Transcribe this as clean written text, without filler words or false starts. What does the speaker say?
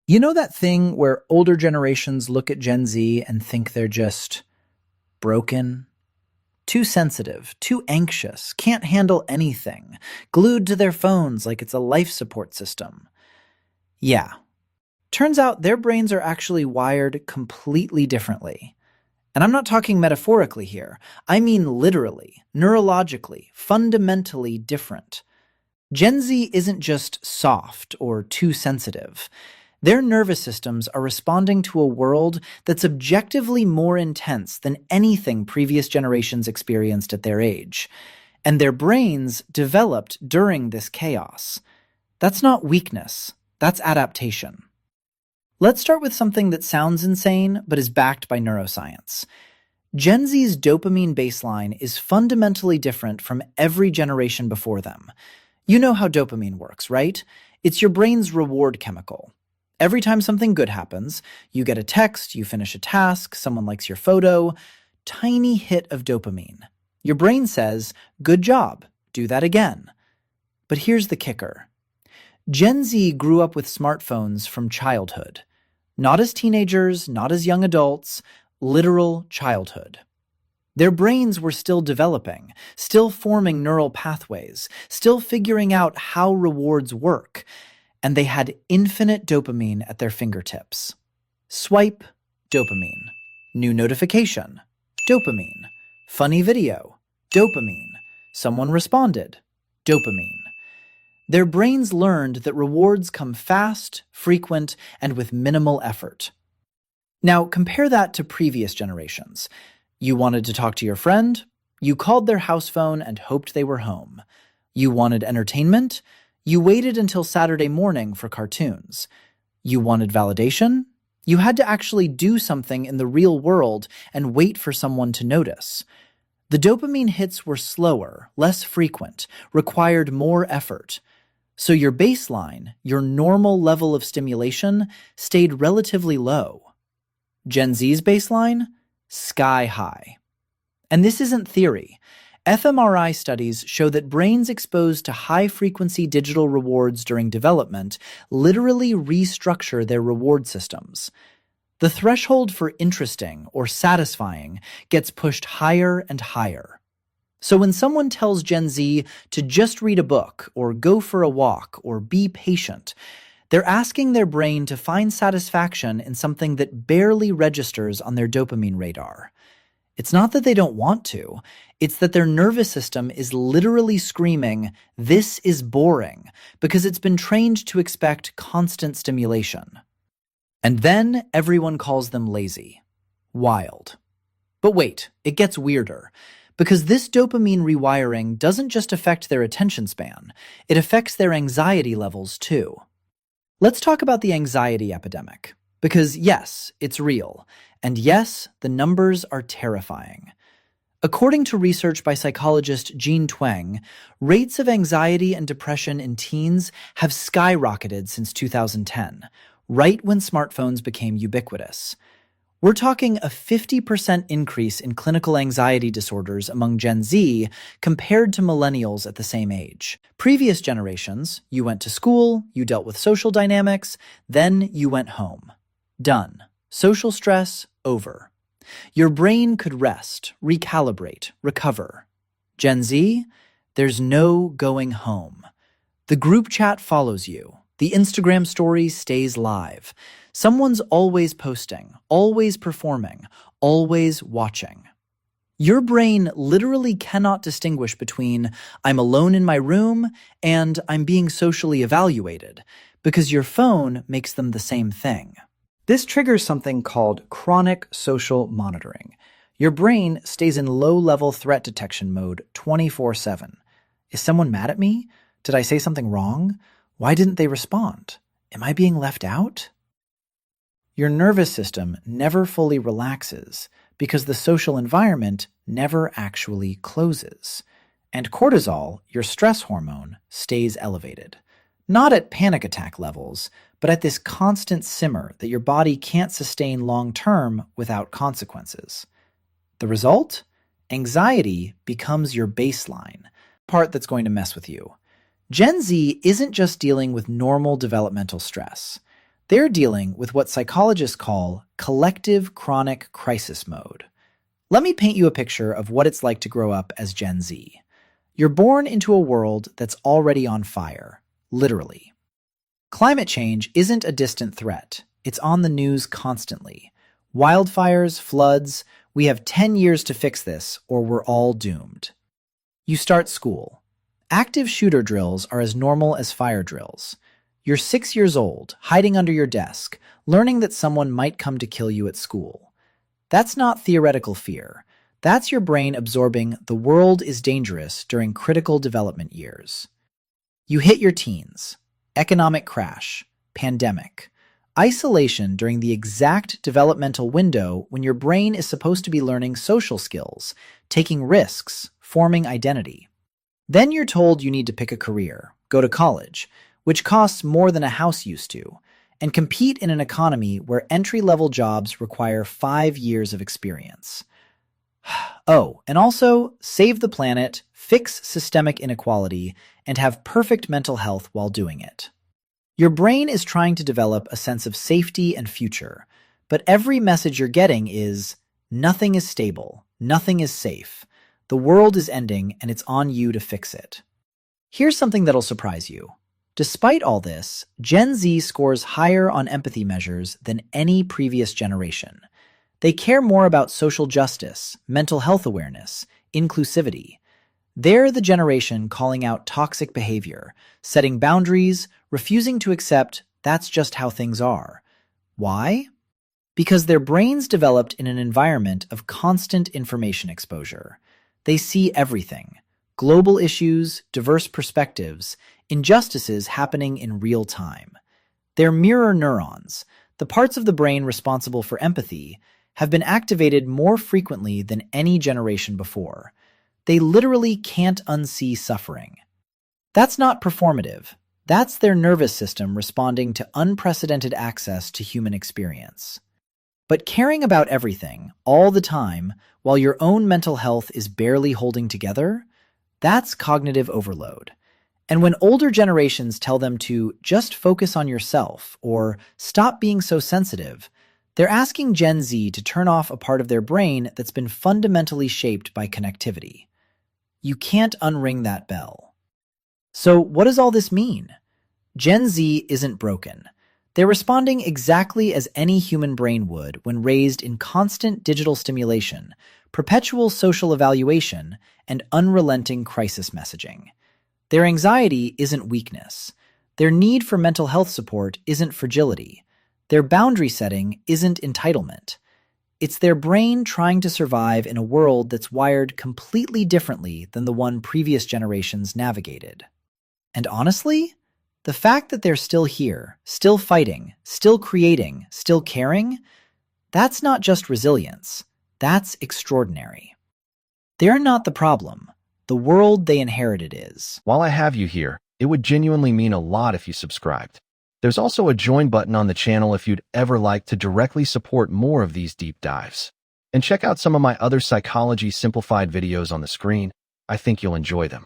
You know that thing where older generations look at Gen Z and think they're just broken? Too sensitive, too anxious, can't handle anything, glued to their phones like it's a life support system. Yeah, turns out their brains are actually wired completely differently. And I'm not talking metaphorically here, I mean literally, neurologically, fundamentally different. Gen Z isn't just soft or too sensitive. Their nervous systems are responding to a world that's objectively more intense than anything previous generations experienced at their age. And their brains developed during this chaos. That's not weakness, that's adaptation. Let's start with something that sounds insane but is backed by neuroscience. Gen Z's dopamine baseline is fundamentally different from every generation before them. You know how dopamine works, right? It's your brain's reward chemical. Every time something good happens, you get a text, you finish a task, someone likes your photo, tiny hit of dopamine. Your brain says, "Good job, do that again." But here's the kicker. Gen Z grew up with smartphones from childhood. Not as teenagers, not as young adults, literal childhood. Their brains were still developing, still forming neural pathways, still figuring out how rewards work, and they had infinite dopamine at their fingertips. Swipe, dopamine. New notification, dopamine. Funny video, dopamine. Someone responded, dopamine. Their brains learned that rewards come fast, frequent, and with minimal effort. Now, compare that to previous generations. You wanted to talk to your friend? You called their house phone and hoped they were home. You wanted entertainment? You waited until Saturday morning for cartoons. You wanted validation? You had to actually do something in the real world and wait for someone to notice. The dopamine hits were slower, less frequent, required more effort. So your baseline, your normal level of stimulation, stayed relatively low. Gen Z's baseline? Sky high. And this isn't theory. fMRI studies show that brains exposed to high-frequency digital rewards during development literally restructure their reward systems. The threshold for interesting or satisfying gets pushed higher and higher. So when someone tells Gen Z to just read a book or go for a walk or be patient, they're asking their brain to find satisfaction in something that barely registers on their dopamine radar. It's not that they don't want to, it's that their nervous system is literally screaming, "This is boring," because it's been trained to expect constant stimulation. And then everyone calls them lazy. Wild. But wait, it gets weirder. Because this dopamine rewiring doesn't just affect their attention span, it affects their anxiety levels too. Let's talk about the anxiety epidemic. Because yes, it's real. And yes, the numbers are terrifying. According to research by psychologist Jean Twenge, rates of anxiety and depression in teens have skyrocketed since 2010, right when smartphones became ubiquitous. We're talking a 50% increase in clinical anxiety disorders among Gen Z compared to millennials at the same age. Previous generations, you went to school, you dealt with social dynamics, then you went home. Done. Social stress, over. Your brain could rest, recalibrate, recover. Gen Z, there's no going home. The group chat follows you. The Instagram story stays live. Someone's always posting, always performing, always watching. Your brain literally cannot distinguish between "I'm alone in my room" and "I'm being socially evaluated," because your phone makes them the same thing. This triggers something called chronic social monitoring. Your brain stays in low-level threat detection mode 24/7. Is someone mad at me? Did I say something wrong? Why didn't they respond? Am I being left out? Your nervous system never fully relaxes because the social environment never actually closes. And cortisol, your stress hormone, stays elevated. Not at panic attack levels, but at this constant simmer that your body can't sustain long-term without consequences. The result? Anxiety becomes your baseline, part that's going to mess with you. Gen Z isn't just dealing with normal developmental stress. They're dealing with what psychologists call collective chronic crisis mode. Let me paint you a picture of what it's like to grow up as Gen Z. You're born into a world that's already on fire, literally. Climate change isn't a distant threat. It's on the news constantly. Wildfires, floods, we have 10 years to fix this or we're all doomed. You start school. Active shooter drills are as normal as fire drills. You're 6 years old, hiding under your desk, learning that someone might come to kill you at school. That's not theoretical fear. That's your brain absorbing the world is dangerous during critical development years. You hit your teens. Economic crash, pandemic, isolation during the exact developmental window when your brain is supposed to be learning social skills, taking risks, forming identity. Then you're told you need to pick a career, go to college, which costs more than a house used to, and compete in an economy where entry-level jobs require 5 years of experience. Oh, and also save the planet, fix systemic inequality, and have perfect mental health while doing it. Your brain is trying to develop a sense of safety and future, but every message you're getting is, nothing is stable, nothing is safe, the world is ending and it's on you to fix it. Here's something that'll surprise you. Despite all this, Gen Z scores higher on empathy measures than any previous generation. They care more about social justice, mental health awareness, inclusivity. They're the generation calling out toxic behavior, setting boundaries, refusing to accept that's just how things are. Why? Because their brains developed in an environment of constant information exposure. They see everything: global issues, diverse perspectives, injustices happening in real time. Their mirror neurons, the parts of the brain responsible for empathy, have been activated more frequently than any generation before. They literally can't unsee suffering. That's not performative. That's their nervous system responding to unprecedented access to human experience. But caring about everything, all the time, while your own mental health is barely holding together, that's cognitive overload. And when older generations tell them to just focus on yourself or stop being so sensitive, they're asking Gen Z to turn off a part of their brain that's been fundamentally shaped by connectivity. You can't unring that bell. So what does all this mean? Gen Z isn't broken. They're responding exactly as any human brain would when raised in constant digital stimulation, perpetual social evaluation, and unrelenting crisis messaging. Their anxiety isn't weakness. Their need for mental health support isn't fragility. Their boundary setting isn't entitlement. It's their brain trying to survive in a world that's wired completely differently than the one previous generations navigated. And honestly, the fact that they're still here, still fighting, still creating, still caring, that's not just resilience. That's extraordinary. They're not the problem. The world they inherited is. While I have you here, it would genuinely mean a lot if you subscribed. There's also a join button on the channel if you'd ever like to directly support more of these deep dives. And check out some of my other psychology simplified videos on the screen. I think you'll enjoy them.